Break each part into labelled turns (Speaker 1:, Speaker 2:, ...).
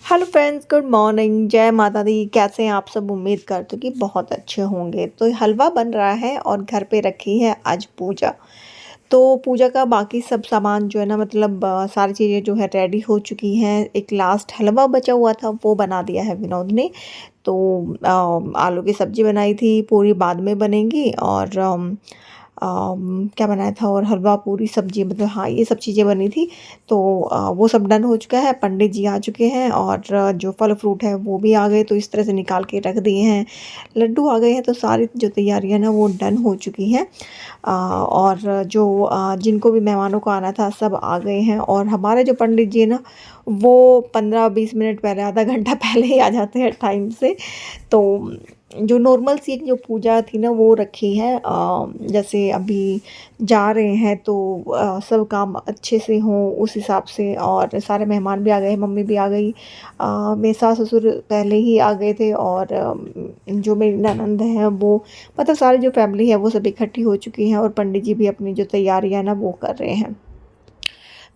Speaker 1: Hello friends, good morning. जय माता दी। कैसे हैं आप सब? उम्मीद करती हूँ कि बहुत अच्छे होंगे। तो हलवा बन रहा है और घर पे रखी है आज पूजा। तो पूजा का बाकी सब सामान जो है ना, मतलब सारी चीज़ें जो है रेडी हो चुकी हैं। एक लास्ट हलवा बचा हुआ था, वो बना दिया है विनोद ने। तो आलू की सब्जी बनाई थी, पूरी बाद में बनेंगी। और क्या बनाया था, और हलवा पूरी सब्जी, मतलब हाँ ये सब चीज़ें बनी थी। तो वो सब डन हो चुका है। पंडित जी आ चुके हैं और जो फल फ्रूट है वो भी आ गए, तो इस तरह से निकाल के रख दिए हैं। लड्डू आ गए हैं, तो सारी जो तैयारियां ना वो डन हो चुकी हैं। और जो जिनको भी मेहमानों को आना था सब आ गए हैं। और हमारे जो पंडित जी है ना, वो 15-20 मिनट पहले, आधा घंटा पहले ही आ जाते हैं टाइम से। तो जो नॉर्मल सी एक जो पूजा थी ना वो रखी है। जैसे अभी जा रहे हैं तो सब काम अच्छे से हों उस हिसाब से। और सारे मेहमान भी आ गए, मम्मी भी आ गई, मेरे सास ससुर पहले ही आ गए थे। और जो मेरी ननंद हैं वो, मतलब सारी जो फैमिली है वो सब इकट्ठी हो चुकी हैं। और पंडित जी भी अपनी जो तैयारियां ना वो कर रहे हैं।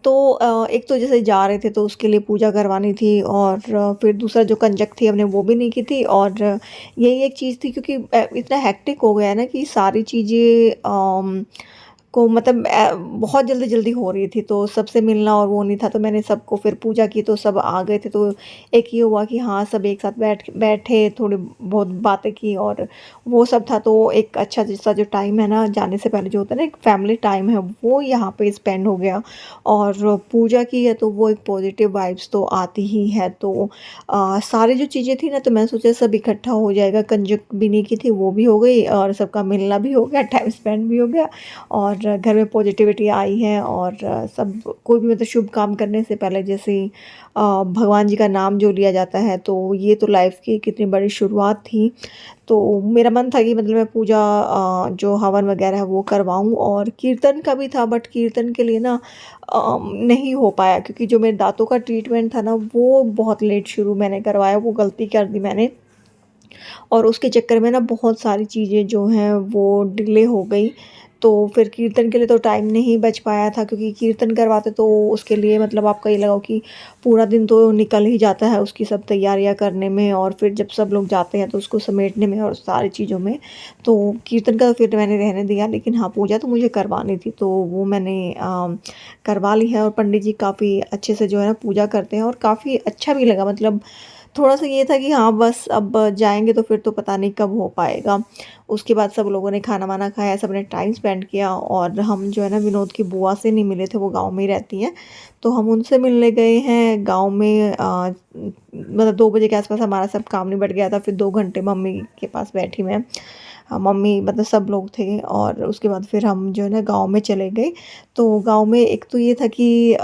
Speaker 1: तो एक तो जैसे जा रहे थे तो उसके लिए पूजा करवानी थी। और फिर दूसरा जो कंजक थी हमने वो भी नहीं की थी। और यही एक चीज़ थी, क्योंकि इतना हेक्टिक हो गया है ना कि सारी चीज़ें को मतलब बहुत जल्दी जल्दी हो रही थी, तो सबसे मिलना और वो नहीं था। तो मैंने सबको फिर पूजा की तो सब आ गए थे। तो एक ये हुआ कि हाँ सब एक साथ बैठे, थोड़ी बहुत बातें की और वो सब था। तो एक अच्छा जैसा जो टाइम है ना, जाने से पहले जो होता है ना एक फैमिली टाइम है, वो यहाँ पे स्पेंड हो गया। और पूजा की है तो वो एक पॉजिटिव वाइब्स तो आती ही है। तो सारी जो चीज़ें थी ना, तो मैं सोचा सब इकट्ठा हो जाएगा। कंजक भी नहीं की थी, वो भी हो गई, और सबका मिलना भी हो गया, टाइम स्पेंड भी हो गया। और घर में पॉजिटिविटी आई है। और सब कोई भी मतलब शुभ काम करने से पहले जैसे भगवान जी का नाम जो लिया जाता है, तो ये तो लाइफ की कितनी बड़ी शुरुआत थी। तो मेरा मन था कि मतलब मैं पूजा जो हवन वगैरह है वो करवाऊँ। और कीर्तन का भी था, बट कीर्तन के लिए ना नहीं हो पाया, क्योंकि जो मेरे दांतों का ट्रीटमेंट था ना वो बहुत लेट शुरू मैंने करवाया, वो गलती कर दी मैंने। और उसके चक्कर में ना बहुत सारी चीज़ें जो हैं वो डिले हो गई। तो फिर कीर्तन के लिए तो टाइम नहीं बच पाया था, क्योंकि कीर्तन करवाते तो उसके लिए मतलब आपका ये लगाओ कि पूरा दिन तो निकल ही जाता है उसकी सब तैयारियां करने में। और फिर जब सब लोग जाते हैं तो उसको समेटने में और सारी चीज़ों में। तो कीर्तन का तो फिर मैंने रहने दिया, लेकिन हाँ पूजा तो मुझे करवानी थी, तो वो मैंने करवा ली है। और पंडित जी काफ़ी अच्छे से जो है ना पूजा करते हैं, और काफ़ी अच्छा भी लगा। मतलब थोड़ा-सा ये था कि हाँ, बस अब जाएँगे तो फिर तो पता नहीं कब हो पाएगा। उसके बाद सब लोगों ने खाना-वाना खाया, सबने टाइम स्पेंड किया। और हम जो है ना विनोद की बुआ से नहीं मिले थे, वो गाँव में ही रहती हैं। तो हम उनसे मिलने गए हैं गाँव में। मतलब 2 बजे के आस-पास हमारा सब काम निबट गया था। फिर 2 घंटे मम्मी के पास बैठी मैं। मम्मी मतलब सब लोग थे। और उसके बाद फिर हम जो है ना गाँव में चले गए। तो गाँव में एक तो ये था कि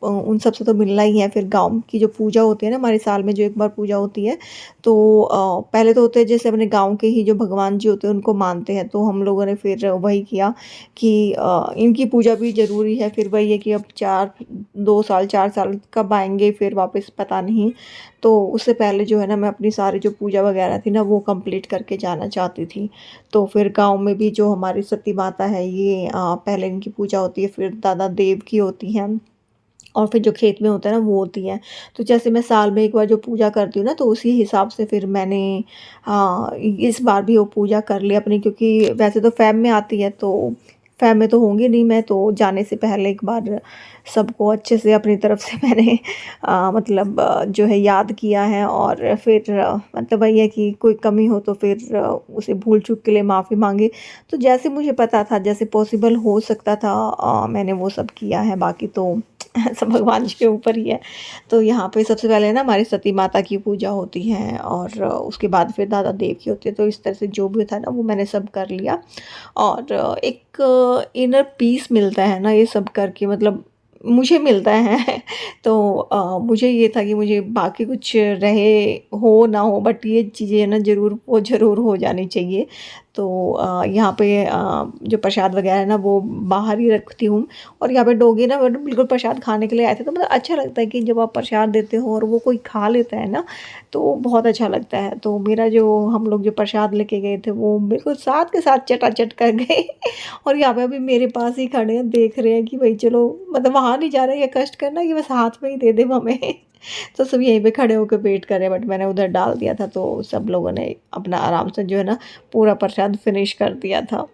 Speaker 1: उन सब से तो मिलना ही है। फिर गाँव की जो पूजा होती है ना, हमारे साल में जो एक बार पूजा होती है, तो पहले तो होते हैं जैसे अपने गाँव के ही जो भगवान जी होते हैं उनको मानते हैं। तो हम लोगों ने फिर वही किया कि इनकी पूजा भी ज़रूरी है। फिर वही है कि अब 2 साल 4 साल कब आएँगे फिर वापस पता नहीं। तो उससे पहले जो है ना मैं अपनी सारी जो पूजा वगैरह थी ना वो कंप्लीट करके जाना चाहती थी। तो फिर गाँव में भी जो हमारी सती माता है, ये पहले इनकी पूजा होती है, फिर दादा देव की होती है, और फिर जो खेत में होता है ना वो होती है। तो जैसे मैं साल में एक बार जो पूजा करती हूँ ना, तो उसी हिसाब से फिर मैंने इस बार भी वो पूजा कर ली अपनी, क्योंकि वैसे तो फ़ेब में आती है, तो फ़ेब में तो होंगी नहीं मैं, तो जाने से पहले एक बार सबको अच्छे से अपनी तरफ से मैंने मतलब जो है याद किया है। और फिर मतलब वही है कि कोई कमी हो तो फिर उसे भूल-चूक के लिए माफ़ी माँगे। तो जैसे मुझे पता था, जैसे पॉसिबल हो सकता था, मैंने वो सब किया है। बाकी तो सब भगवान जी के ऊपर ही है। तो यहाँ पे सबसे पहले ना हमारी सती माता की पूजा होती है, और उसके बाद फिर दादा देव की होती है। तो इस तरह से जो भी था ना वो मैंने सब कर लिया। और एक इनर पीस मिलता है ना ये सब करके, मतलब मुझे मिलता है। तो मुझे ये था कि मुझे बाकी कुछ रहे हो ना हो, बट ये चीज़ें ना ज़रूर वो ज़रूर हो जानी चाहिए। तो यहाँ पे जो प्रसाद वगैरह है ना वो बाहर ही रखती हूँ। और यहाँ पे डॉगी ना मतलब बिल्कुल प्रसाद खाने के लिए आए थे, तो मतलब अच्छा लगता है कि जब आप प्रसाद देते हो और वो कोई खा लेता है ना, तो बहुत अच्छा लगता है। तो मेरा जो हम लोग जो प्रसाद लेके गए थे वो बिल्कुल साथ के साथ चटाचट कर गए। और यहाँ पे अभी मेरे पास ही खड़े हैं, देख रहे हैं कि भाई चलो, मतलब वहाँ नहीं जा रहे हैं कष्ट करना, कि बस हाथ में ही दे दे हमें। तो सब यहीं पे खड़े होकर वेट कर रहे हैं, बट मैंने उधर डाल दिया था तो सब लोगों ने अपना आराम से जो है ना पूरा प्रसाद फिनिश कर दिया था।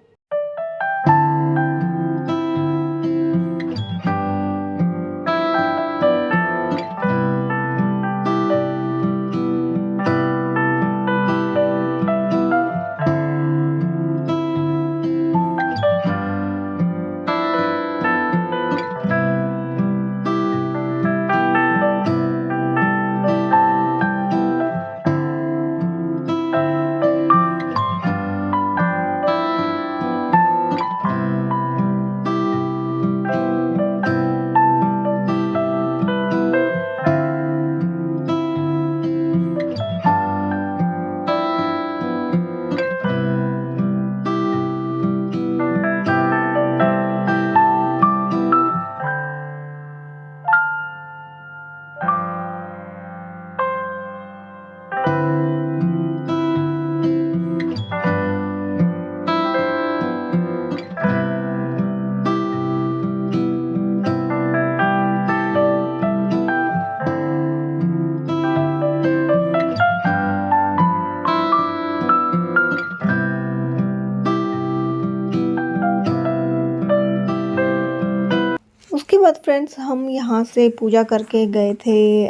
Speaker 1: उसके बाद फ्रेंड्स हम यहाँ से पूजा करके गए थे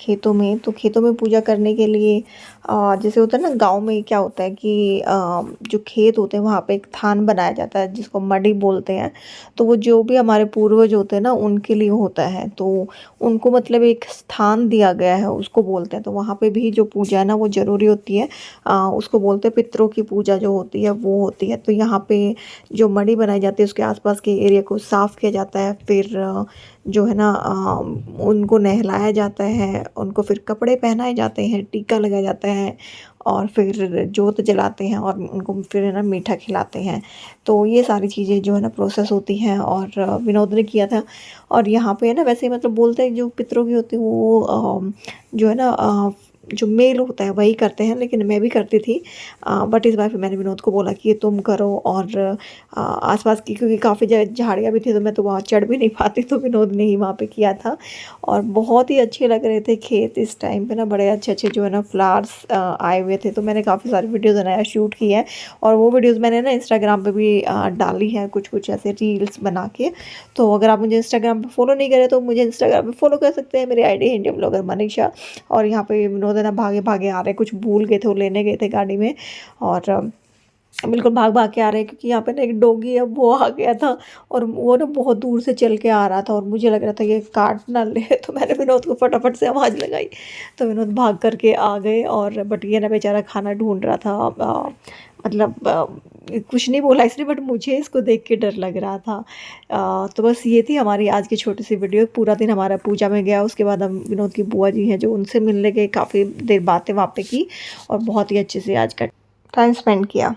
Speaker 1: खेतों में। तो खेतों में पूजा करने के लिए जैसे होता है ना, गांव में क्या होता है कि जो खेत होते हैं वहाँ पे एक थान बनाया जाता है जिसको मडी बोलते हैं। तो वो जो भी हमारे पूर्वज होते हैं ना उनके लिए होता है, तो उनको मतलब एक स्थान दिया गया है उसको बोलते हैं। तो वहाँ पे भी जो पूजा है ना वो ज़रूरी होती है। उसको बोलते हैं पितरों की पूजा जो होती है वो होती है। तो यहाँ पे जो मड़ी बनाई जाती है उसके आसपास के एरिया को साफ़ किया जाता है। फिर जो है ना उनको नहलाया जाता है, उनको फिर कपड़े पहनाए जाते हैं, टीका लगाया जाता है और फिर जोत जलाते हैं और उनको फिर है ना मीठा खिलाते हैं। तो ये सारी चीज़ें जो है ना प्रोसेस होती हैं और विनोद ने किया था। और यहाँ पे है ना वैसे मतलब बोलते हैं जो पितरों की होती है वो जो है ना जो मेल होता है वही करते हैं, लेकिन मैं भी करती थी। बट इस बार फिर मैंने विनोद को बोला कि ये तुम करो। और आसपास की क्योंकि काफ़ी जगह झाड़ियाँ भी थी तो मैं तो वहाँ चढ़ भी नहीं पाती, तो विनोद ने ही वहाँ पे किया था। और बहुत ही अच्छे लग रहे थे खेत इस टाइम पे ना, बड़े अच्छे अच्छे जो है ना फ्लावर्स आए हुए थे। तो मैंने काफ़ी सारी वीडियोज़ बनाया, शूट की है और वो वीडियोज़ मैंने ना इंस्टाग्राम पे भी डाली है, कुछ कुछ ऐसे रील्स बना के। तो अगर आप मुझे इंस्टाग्राम पे फॉलो नहीं करें तो मुझे इंस्टाग्राम पे फॉलो कर सकते हैं, मेरी आईडी है इंडिया ब्लॉगर मनीषा। और यहाँ पे विनोद है ना भागे भागे आ रहे, कुछ भूल गए थे, वो लेने गए थे गाड़ी में और बिल्कुल भाग भाग के आ रहे हैं क्योंकि यहाँ पे ना एक डॉगी है वो आ गया था और वो ना बहुत दूर से चल के आ रहा था और मुझे लग रहा था ये काट ना ले। तो मैंने विनोद को फटाफट से आवाज़ लगाई तो विनोद भाग करके आ गए। और बट ये ना बेचारा खाना ढूंढ रहा था। मतलब कुछ नहीं बोला इसने, बट मुझे इसको देख के डर लग रहा था। तो बस ये थी हमारी आज की छोटी सी वीडियो। पूरा दिन हमारा पूजा में गया, उसके बाद हम विनोद की बुआ जी हैं जो उनसे मिलने गए, काफ़ी देर बातें वहाँ पे की और बहुत ही अच्छे से आज का टाइम स्पेंड किया।